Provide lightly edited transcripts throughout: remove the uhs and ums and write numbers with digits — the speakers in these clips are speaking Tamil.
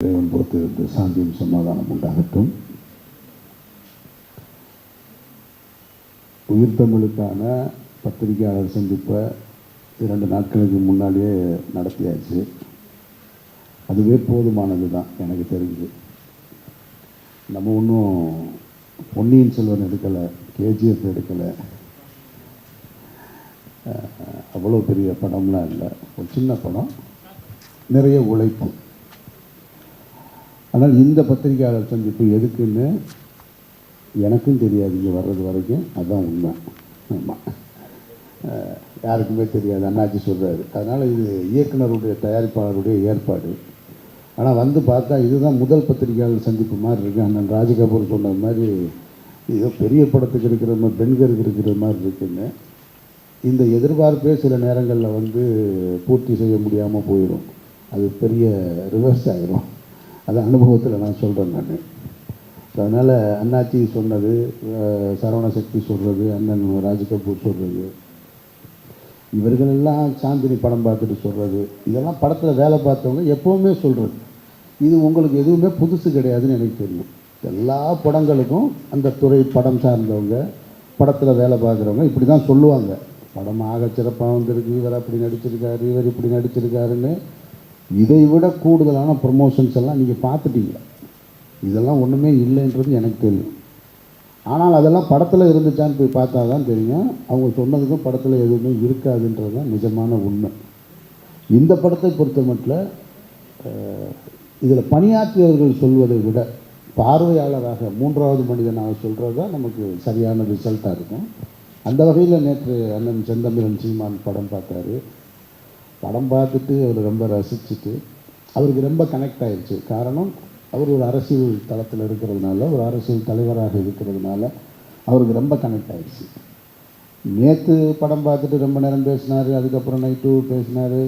பொறுத்து சாந்தியும் சமாதானம் உண்டாகட்டும். உயிர் தமிழுக்கான பத்திரிகையாளர் சந்திப்பை 2 நாட்களுக்கு முன்னாடியே நடத்தியாச்சு. அதுவே போதுமானது தான் எனக்கு தெரிஞ்சு. நம்ம ஒன்றும் பொன்னியின் செல்வன் எடுக்கலை, கேஜிஎஃப் எடுக்கலை, அவ்வளோ பெரிய படம்லாம் இல்லை. ஒரு சின்ன படம், நிறைய உழைப்பு. ஆனால் இந்த பத்திரிகையாளர் சந்திப்பு எதுக்குன்னு எனக்கும் தெரியாது இங்கே வர்றது வரைக்கும். அதுதான் உண்மை. ஆமாம், யாருக்குமே தெரியாது. அண்ணாச்சி சொல்கிறாரு. அதனால் இது இயக்குனருடைய தயாரிப்பாளருடைய ஏற்பாடு. ஆனால் வந்து பார்த்தா இதுதான் முதல் பத்திரிகையாளர் சந்திப்பு மாதிரி இருக்குது. அண்ணன் ராஜகபூர் சொன்னது மாதிரி ஏதோ பெரிய படத்துக்கு இருக்கிற மாதிரி, பெண்களுக்கு இருக்கிற மாதிரி இருக்குன்னு. இந்த எதிர்பார்ப்பே சில நேரங்களில் வந்து பூர்த்தி செய்ய முடியாமல் போயிடும். அது பெரிய ரிவர்ஸ் ஆகிரும். அது அனுபவத்தில் நான் சொல்கிறேன் நான். அதனால் அண்ணாச்சி சொன்னது, சரவணசக்தி சொல்கிறது, அண்ணன் ராஜகபூர் சொல்கிறது, இவர்களெல்லாம் சாந்தினி படம் பார்த்துட்டு சொல்கிறது, இதெல்லாம் படத்தில் வேலை பார்த்தவங்க எப்போவுமே சொல்கிறது. இது உங்களுக்கு எதுவுமே புதுசு கிடையாதுன்னு எனக்கு தெரியும். எல்லா படங்களுக்கும் அந்த துறை படம் சார்ந்தவங்க, படத்தில் வேலை பார்க்குறவங்க இப்படி தான் சொல்லுவாங்க. படம் ஆக சிறப்பாக வந்திருக்கு, இவர் அப்படி நடிச்சிருக்காரு, இவர் இப்படி நடிச்சிருக்காருன்னு. இதை விட கூடுதலான ப்ரொமோஷன்ஸ் எல்லாம் நீங்கள் பார்த்துட்டீங்க. இதெல்லாம் ஒன்றுமே இல்லைன்றது எனக்கு தெரியும். ஆனால் அதெல்லாம் படத்தில் இருந்துச்சான்னு போய் பார்த்தா தான் தெரியும். அவங்க சொன்னதுக்கும் படத்தில் எதுவுமே இருக்காதுன்றது தான் நிஜமான உண்மை. இந்த படத்தை பொறுத்த மட்டும் இதில் பணியாற்றியவர்கள் சொல்வதை விட பார்வையாளராக 3வது மனிதனாக சொல்கிறது தான் நமக்கு சரியான ரிசல்ட்டாக இருக்கும். அந்த வகையில் நேற்று அண்ணன் செந்தமிழன் சீமான் படம் பார்த்தாரு. படம் பார்த்துட்டு அவர் ரொம்ப ரசிச்சுட்டு அவருக்கு ரொம்ப கனெக்ட் ஆகிடுச்சு. காரணம், அவர் ஒரு அரசியல் தளத்தில் இருக்கிறதுனால, ஒரு அரசியல் தலைவராக இருக்கிறதுனால அவருக்கு ரொம்ப கனெக்ட் ஆகிடுச்சு. நேற்று படம் பார்த்துட்டு ரொம்ப நேரம் பேசினார். அதுக்கப்புறம் நைட்டு பேசினார்.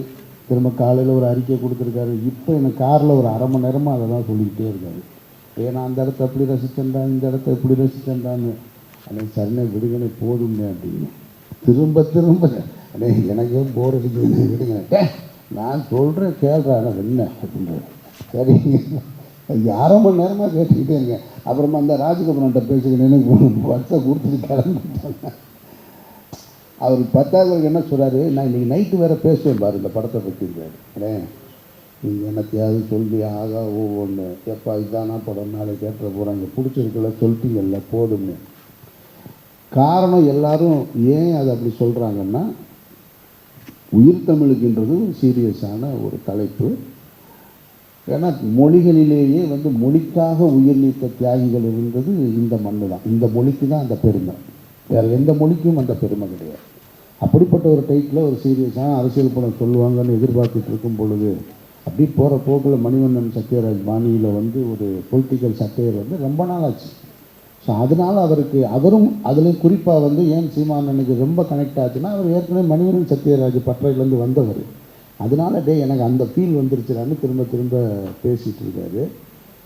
திரும்ப காலையில் ஒரு அறிக்கை கொடுத்துருக்காரு. இப்போ எனக்கு காரில் ஒரு அரை மணி நேரமாக அதை தான் சொல்லிக்கிட்டே இருக்காரு. நான் அந்த இடத்த எப்படி ரசித்தேன்டா, இந்த இடத்த எப்படி ரசித்தேன்டான்னு. அன்னைக்கு சரினே விடுங்கனே போதும்னே அப்படின்னு திரும்ப திரும்ப அண்ணே எனக்கே போர் அடிக்குது, விடுங்க, நான் சொல்கிறேன் கேள்றான் என்ன அப்படின்ற. சரி, 1/2 மணி நேரமாக கேட்டுக்கிட்டே இருக்கேன். அப்புறமா அந்த ராஜகபுரன்ட்ட பேசிக்கிட்டேன்னு வருஷம் கொடுத்துட்டு கிளம்பிட்டாங்க. அவர் 10வது என்ன சொல்கிறாரு, நான் இன்றைக்கி நைட்டு வேறு பேசுவேன் பாரு இந்த படத்தை பற்றி இருக்காரு. அண்ணே நீங்கள் என்னத்தையாவது சொல்லி ஆகா ஒவ்வொன்று எப்போ இதானா படம் நாளைக்கு கேட்டுற போகிறாங்க, பிடிச்சிருக்கல சொல்லிட்டீங்கல்ல போதும்னு. காரணம் எல்லாரும் ஏன் அதை அப்படி சொல்கிறாங்கன்னா, உயிர் தமிழுக்குன்றது ஒரு சீரியஸான ஒரு தலைப்பு. ஏன்னா மொழிகளிலேயே வந்து மொழிக்காக உயிர் நீத்த தியாகிகள் இருந்தது இந்த மண்ணு தான். இந்த மொழிக்கு தான் அந்த பெருமை, வேறு எந்த மொழிக்கும் அந்த பெருமை கிடையாது. அப்படிப்பட்ட ஒரு டைட்டில் ஒரு சீரியஸான அரசியல் படம் சொல்லுவாங்கன்னு எதிர்பார்த்துட்டு இருக்கும் பொழுது, அப்படி போகிற போக்கில் மணிவண்ணன் சத்யராஜ் பாணியில் வந்து ஒரு பொலிட்டிக்கல் சட்டையர் வந்து ரொம்ப நாள் ஆச்சு. ஸோ அதனால் அவரும் அதுலேயும் குறிப்பாக வந்து ஏன் சீமானனுக்கு ரொம்ப கனெக்ட் ஆச்சுன்னா, அவர் ஏற்கனவே மணிவண்ணன் சத்யராஜ் பற்றையிலேருந்து வந்தவர். அதனால் எனக்கு அந்த ஃபீல் வந்துருச்சுடான்னு திரும்ப திரும்ப பேசிகிட்டு இருக்காரு.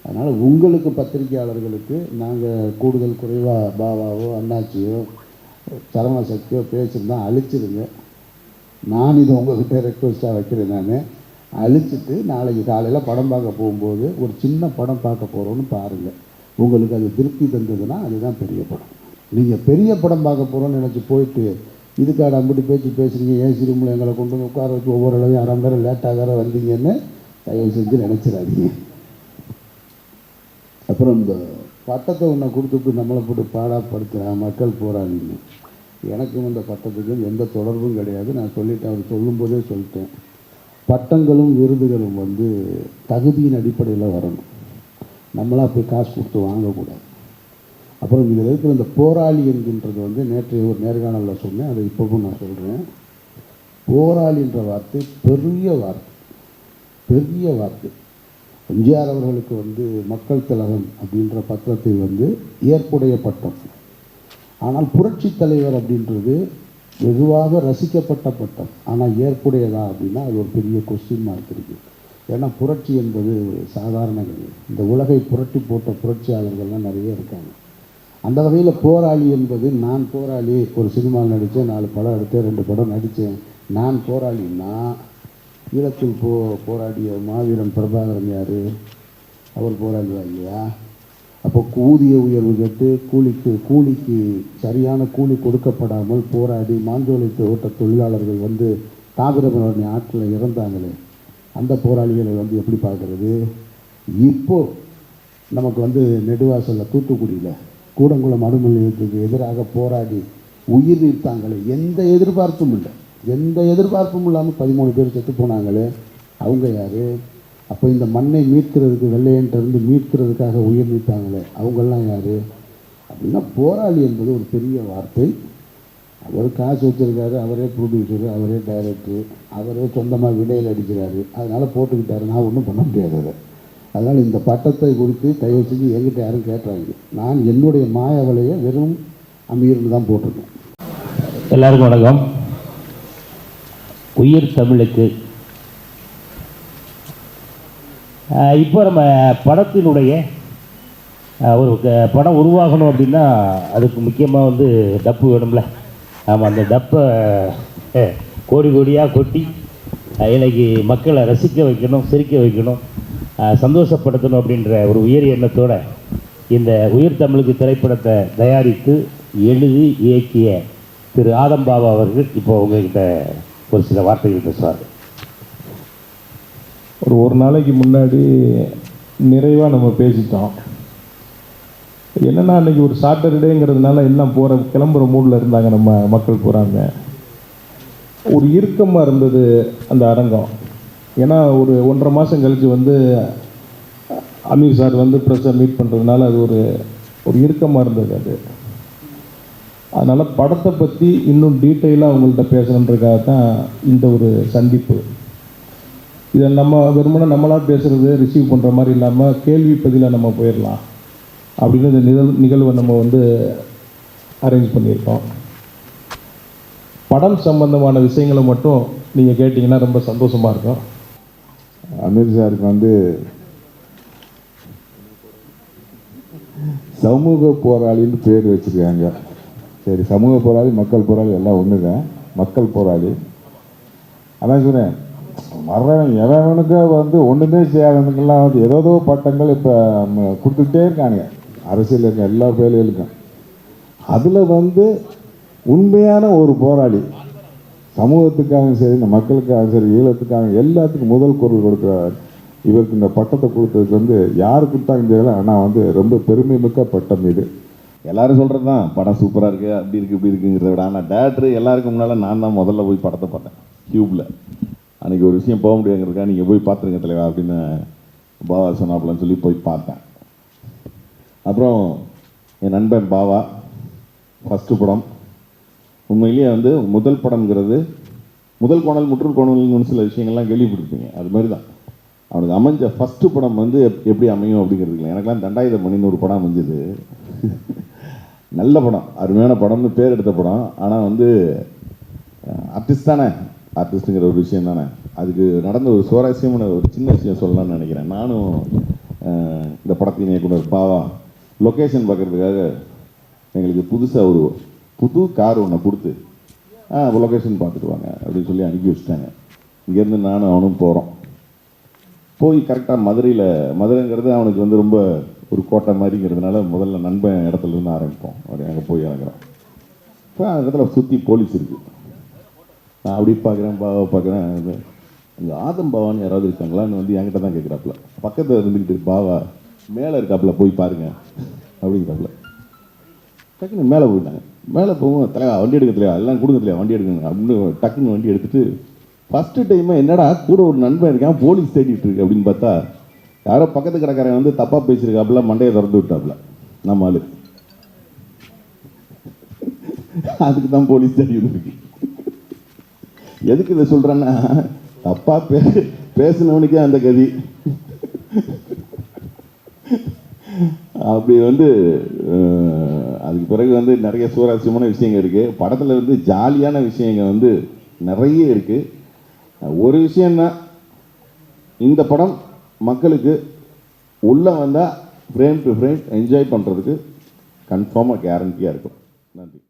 அதனால் உங்களுக்கு பத்திரிகையாளர்களுக்கு நாங்கள் கூடுதல் குறைவாக பாவாவோ அண்ணாச்சியோ சரவணசக்தியோ பேசியிருந்தா அழிச்சிருங்க. நான் இதை உங்கள்கிட்ட ரெக்வஸ்ட்டாக வைக்கிறேன். நான் அழிச்சிட்டு நாளைக்கு காலையில் படம் பார்க்க போகும்போது ஒரு சின்ன படம் பார்க்க போகிறோன்னு பாருங்கள். உங்களுக்கு அது திருப்தி தந்ததுன்னா அதுதான் பெரிய படம். நீங்கள் பெரிய படம் பார்க்க போகிறோன்னு நினச்சி போயிட்டு இதுக்காக அப்படி பேசுகிறீங்க, ஏசி ரூமில் எங்களை கொண்டு வந்து உட்கார வச்சு ஒவ்வொரு அளவையும் 1/2 மணி நேரம் லேட்டாக வேறு வந்தீங்கன்னு தயவு செஞ்சு நினச்சிடாதீங்க. அப்புறம் இந்த பட்டத்தை ஒன்றை கொடுத்துட்டு நம்மளை போட்டு பாடாப்படுத்துகிறேன் மக்கள் போராடின்னு. எனக்கும் இந்த பட்டத்துக்கும் எந்த தொடர்பும் கிடையாது. நான் சொல்லிட்டேன், அவர் சொல்லும்போதே சொல்லிட்டேன். பட்டங்களும் விருதுகளும் வந்து தகுதியின் அடிப்படையில் வரணும். நம்மளாக போய் காசு கொடுத்து வாங்கக்கூடாது. அப்புறம் இதில் இருக்கிற இந்த போராளி என்கின்றது வந்து நேற்று ஒரு நேர்காணலில் சொன்னேன், அதை இப்போவும் நான் சொல்கிறேன். போராளின்ற வார்த்தை பெரிய வார்த்தை, பெரிய வார்த்தை. எம்ஜிஆர் அவர்களுக்கு வந்து மக்கள் திலகம் அப்படின்ற பட்டத்தை வந்து ஏற்புடைய பட்டம். ஆனால் புரட்சி தலைவர் அப்படின்றது வெகுவாக ரசிக்கப்பட்ட பட்டம். ஆனால் ஏற்புடையதா அப்படின்னா அது ஒரு பெரிய கொஸ்டின் மார்க் இருக்குது. ஏன்னா புரட்சி என்பது சாதாரண கிடையாது. இந்த உலகை புரட்டி போட்ட புரட்சியாளர்கள்லாம் நிறைய இருக்காங்க. அந்த வகையில் போராளி என்பது, நான் போராளி, ஒரு சினிமாவில் நடித்தேன், 4 படம் எடுத்தேன், 2 படம் நடித்தேன், நான் போராளின்னா ஈழத்தில் போராடிய மாவீரன் பிரபாகரன் யார், அவர் போராளியா இல்லையா? அப்போ ஊதிய உயர்வு கேட்டு கூலிக்கு சரியான கூலி கொடுக்கப்படாமல் போராடி மாஞ்சோலை ஓட்ட தொழிலாளர்கள் வந்து தாமிரபரணி ஆற்றில் இறந்தாங்களே, அந்த போராளிகளை வந்து எப்படி பார்க்குறது? இப்போது நமக்கு வந்து நெடுவாசலில் தூத்துக்குடியில் கூடங்குளம் அணு நிலையத்துக்கு எதிராக போராடி உயிர் நீத்தாங்களே, எந்த எதிர்பார்ப்பும் இல்லாமல் 13 பேர் செத்து போனாங்களே, அவங்க யார்? அப்போ இந்த மண்ணை மீட்கிறதுக்கு, வெள்ளையன்றிருந்து மீட்கிறதுக்காக உயிர் நீத்தாங்களே, அவங்கெல்லாம் யார்? அப்படின்னா போராளி என்பது ஒரு பெரிய வார்த்தை. அவர் காசு வச்சுருக்காரு, அவரே ப்ரொடியூசரு, அவரே டைரக்டரு, அவரே சொந்தமாக விடையில் அடிக்கிறாரு, அதனால் போட்டுக்கிட்டாரு. நான் ஒன்றும் பண்ண முடியாது அதை. அதனால் இந்த பட்டத்தை குறித்து தயவு செஞ்சு என்கிட்ட யாரும் கேட்டாங்க. நான் என்னுடைய மாயவலையை வெறும் அமீர்னு தான் போட்டிருக்கேன். எல்லாருக்கும் வணக்கம். உயிர் தமிழுக்கு இப்போ நம்ம படத்தினுடைய ஒரு படம் உருவாகணும் அப்படின்னா அதுக்கு முக்கியமாக வந்து டப்பு வேணும்ல. ஆமாம், அந்த டப்பை கோடி கோடியாக கொட்டி இன்னைக்கு மக்களை ரசிக்க வைக்கணும், சிரிக்க வைக்கணும், சந்தோஷப்படுத்தணும் அப்படின்ற ஒரு உயரிய எண்ணத்தோடு இந்த உயிர் தமிழுக்கு திரைப்படத்தை தயாரித்து எழுதி இயக்கிய திரு ஆதம்பாபா அவர்கள் இப்போ உங்ககிட்ட ஒரு சில வார்த்தைகள் பேசுவார். ஒரு நாளைக்கு முன்னாடி நிறைவாக நம்ம பேசிட்டோம். என்னென்னா அன்றைக்கி ஒரு சாட்டர்டேங்கிறதுனால எல்லாம் கிளம்புற மூடில் இருந்தாங்க, நம்ம மக்கள் போகிறாங்க. ஒரு இறுக்கமாக இருந்தது அந்த அரங்கம். ஏன்னா ஒரு 1.5 மாதம் கழித்து வந்து அமீர் சார் வந்து ப்ரெஸ்ஸை மீட் பண்ணுறதுனால அது ஒரு இறுக்கமாக இருந்தது அது. அதனால் படத்தை பற்றி இன்னும் டீட்டெயிலாக அவங்கள்ட்ட பேசணுன்றதுக்காக தான் இந்த ஒரு சந்திப்பு. இதை நம்ம வெறுமனே நம்மளாக பேசுகிறது ரிசீவ் பண்ணுற மாதிரி இல்லாமல் கேள்வி பதிலாக நம்ம போயிடலாம் அப்படின்னு இந்த நிகழ்வை நம்ம வந்து அரேஞ்ச் பண்ணியிருக்கோம். படம் சம்பந்தமான விஷயங்களை மட்டும் நீங்கள் கேட்டிங்கன்னா ரொம்ப சந்தோஷமாக இருக்கும். அமீர் சாருக்கு வந்து சமூக போராளின்னு பேர் வச்சுருக்காங்க. சரி, சமூக போராளி, மக்கள் போராளி எல்லாம் ஒன்று தான். மக்கள் போராளி அதான் சொன்னேன். வர்றவன் எவனுக்கு வந்து ஒன்றுமே செய்யாதவனுக்கெல்லாம் வந்து ஏதோ பட்டங்கள் இப்போ கொடுத்துக்கிட்டே இருக்கானுங்க அரசியல் இருக்க எல்லா பேர்களுக்கும். அதில் வந்து உண்மையான ஒரு போராளி, சமூகத்துக்காகவும் சரி, இந்த மக்களுக்காகவும் சரி, ஈழத்துக்காக எல்லாத்துக்கும் முதல் குரல் கொடுக்குறார். இவருக்கு இந்த பட்டத்தை கொடுத்ததுக்கு வந்து யார் கொடுத்தாங்க தெரியல, ஆனால் வந்து ரொம்ப பெருமை மிக்க பட்டம் இது. எல்லாரும் சொல்கிறது தான் படம் சூப்பராக இருக்குது, அப்படி இருக்குது இப்படி இருக்குங்கிறத விட, ஆனால் டேரக்டர் எல்லாருக்கும் முன்னால் நான் தான் முதல்ல போய் படத்தை பார்த்தேன் டியூப்பில். அன்றைக்கி ஒரு விஷயம் போக முடியாங்கிறதுக்காக நீங்கள் போய் பார்த்துருங்க தலைவா அப்படின்னு பாவா சொன்னாப்புலன்னு சொல்லி போய் பார்த்தேன். அப்புறம் என் நண்பன் பாவா ஃபஸ்ட்டு படம் உண்மையிலேயே வந்து முதல் படம்ங்கிறது முதல் கோணல் முற்று கோணல்னு சில விஷயங்கள்லாம் கேள்விப்பட்டிருப்பீங்க. அது மாதிரி தான் அவனுக்கு அமைஞ்ச ஃபஸ்ட்டு படம் வந்து எப்படி அமையும் அப்படிங்கிறதுக்கு எனக்குலாம் 2000 ஒரு படம் அமைஞ்சது. நல்ல படம், அருமையான படம்னு பேர் எடுத்த படம். ஆனால் வந்து ஆர்டிஸ்ட் தானே, ஆர்டிஸ்ட்டுங்கிற ஒரு விஷயம் தானே. அதுக்கு நடந்த ஒரு சுவாரஸ்யமான ஒரு சின்ன விஷயம் சொல்லலாம்னு நினைக்கிறேன். நானும் இந்த படத்தின் இயக்குனர் பாவா லொக்கேஷன் பார்க்குறதுக்காக எங்களுக்கு புதுசாக ஒரு புது கார் ஒன்று கொடுத்து லொக்கேஷன் பார்த்துட்டு வாங்க அப்படின்னு சொல்லி அனுப்பி வச்சுட்டாங்க. இங்கேருந்து நானும் அவனும் போகிறோம். போய் கரெக்டாக மதுரைங்கிறது அவனுக்கு வந்து ரொம்ப ஒரு கோட்டை மாதிரிங்கிறதுனால முதல்ல நண்பன் இடத்துலேருந்து ஆரம்பிப்போம். அப்படி அங்கே போய் இறங்குறோம். இப்போ அந்த இடத்துல சுற்றி போலீஸ் இருக்குது. நான் அப்படி பார்க்குறேன், பாவா பார்க்குறேன். அங்கே ஆதம் பாவான்னு யாராவது இருக்காங்களான்னு வந்து என்கிட்ட தான் கேட்குறாப்புல. பக்கத்தில் இருந்துக்கிட்டு பாவா மேலே இருக்காப்புல, போய் பாருங்க அப்படிங்கிறாப்புல. டக்குன்னு மேலே போயிட்டாங்க. மேலே போகும், தலைவா வண்டி எடுக்க தலைவா, எல்லாம் கொடுங்க தலைவா வண்டி எடுக்குங்க அப்படின்னு டக்குன்னு வண்டி எடுத்துகிட்டு ஃபஸ்ட்டு டைமாக என்னடா கூட ஒரு நண்பன் இருக்கான் போலீஸ் தேடிட்டு இருக்கு அப்படின்னு பார்த்தா யாரோ பக்கத்து கடைக்காரன் வந்து தப்பாக பேசியிருக்காப்புல, மண்டையை திறந்து விட்டாப்புல நம்ம ஆளு. அதுக்கு தான் போலீஸ் தேடி இருக்கு. எதுக்கு இதை சொல்கிறேன்னா, தப்பாக பேசினவனுக்கே அந்த கதி. அப்படி வந்து அதுக்கு பிறகு வந்து நிறைய சுவாரஸ்யமான விஷயங்கள் இருக்குது படத்தில். வந்து ஜாலியான விஷயங்கள் வந்து நிறைய இருக்குது. ஒரு விஷயந்தான், இந்த படம் மக்களுக்கு உள்ளே வந்தால் ஃப்ரேம் டு ஃப்ரேம் என்ஜாய் பண்ணுறதுக்கு கன்ஃபார்மாக கேரண்டியாக இருக்கும். நன்றி.